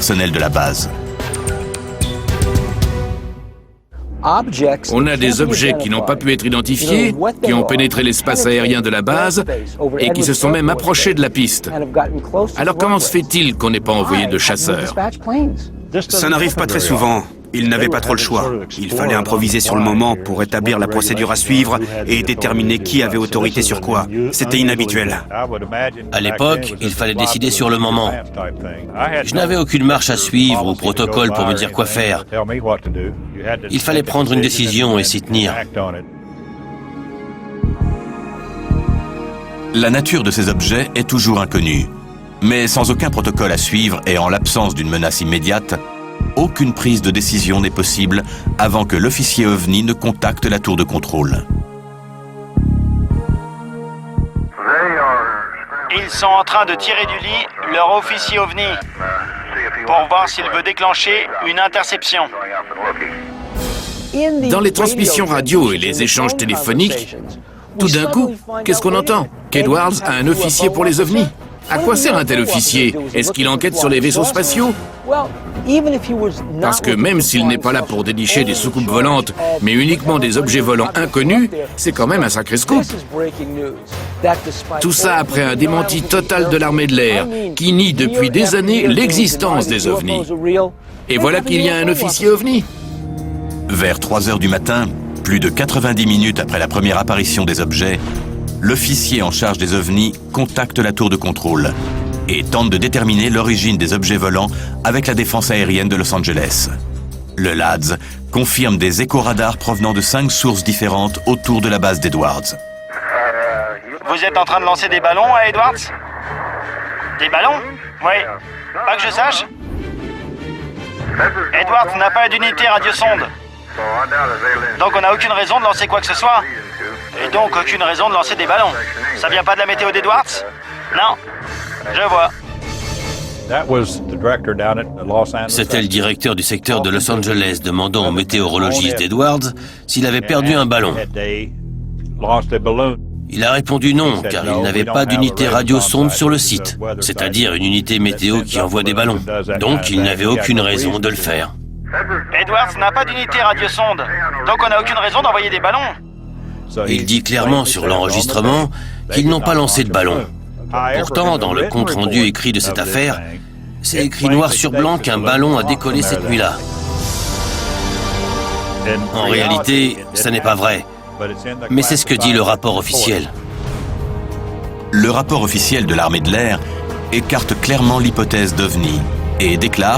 personnel de la base. On a des objets qui n'ont pas pu être identifiés, qui ont pénétré l'espace aérien de la base et qui se sont même approchés de la piste. Alors comment se fait-il qu'on n'ait pas envoyé de chasseurs? Ça n'arrive pas très souvent. Ils n'avaient pas trop le choix. Il fallait improviser sur le moment pour établir la procédure à suivre et déterminer qui avait autorité sur quoi. C'était inhabituel. À l'époque, il fallait décider sur le moment. Je n'avais aucune marche à suivre ou protocole pour me dire quoi faire. Il fallait prendre une décision et s'y tenir. La nature de ces objets est toujours inconnue. Mais sans aucun protocole à suivre et en l'absence d'une menace immédiate, aucune prise de décision n'est possible avant que l'officier OVNI ne contacte la tour de contrôle. Ils sont en train de tirer du lit leur officier OVNI pour voir s'il veut déclencher une interception. Dans les transmissions radio et les échanges téléphoniques, tout d'un coup, qu'est-ce qu'on entend? Qu'Edwards a un officier pour les ovnis. À quoi sert un tel officier? Est-ce qu'il enquête sur les vaisseaux spatiaux? Parce que même s'il n'est pas là pour dénicher des soucoupes volantes, mais uniquement des objets volants inconnus, c'est quand même un sacré scoop. Tout ça après un démenti total de l'armée de l'air, qui nie depuis des années l'existence des ovnis. Et voilà qu'il y a un officier ovni. Vers 3 heures du matin, plus de 90 minutes après la première apparition des objets, l'officier en charge des ovnis contacte la tour de contrôle et tente de déterminer l'origine des objets volants avec la défense aérienne de Los Angeles. Le LADS confirme des écho-radars provenant de 5 sources différentes autour de la base d'Edwards. Vous êtes en train de lancer des ballons à Edwards? Des ballons? Oui. Pas que je sache. Edwards n'a pas d'unité radiosonde. Donc on n'a aucune raison de lancer quoi que ce soit. Et donc aucune raison de lancer des ballons. Ça vient pas de la météo d'Edwards? Non. Je vois. C'était le directeur du secteur de Los Angeles demandant au météorologiste d'Edwards s'il avait perdu un ballon. Il a répondu non, car il n'avait pas d'unité radiosonde sur le site, c'est-à-dire une unité météo qui envoie des ballons. Donc il n'avait aucune raison de le faire. Edwards n'a pas d'unité radiosonde. Donc on n'a aucune raison d'envoyer des ballons. Il dit clairement sur l'enregistrement qu'ils n'ont pas lancé de ballon. Pourtant, dans le compte-rendu écrit de cette affaire, c'est écrit noir sur blanc qu'un ballon a décollé cette nuit-là. En réalité, ça n'est pas vrai. Mais c'est ce que dit le rapport officiel. Le rapport officiel de l'armée de l'air écarte clairement l'hypothèse d'OVNI et déclare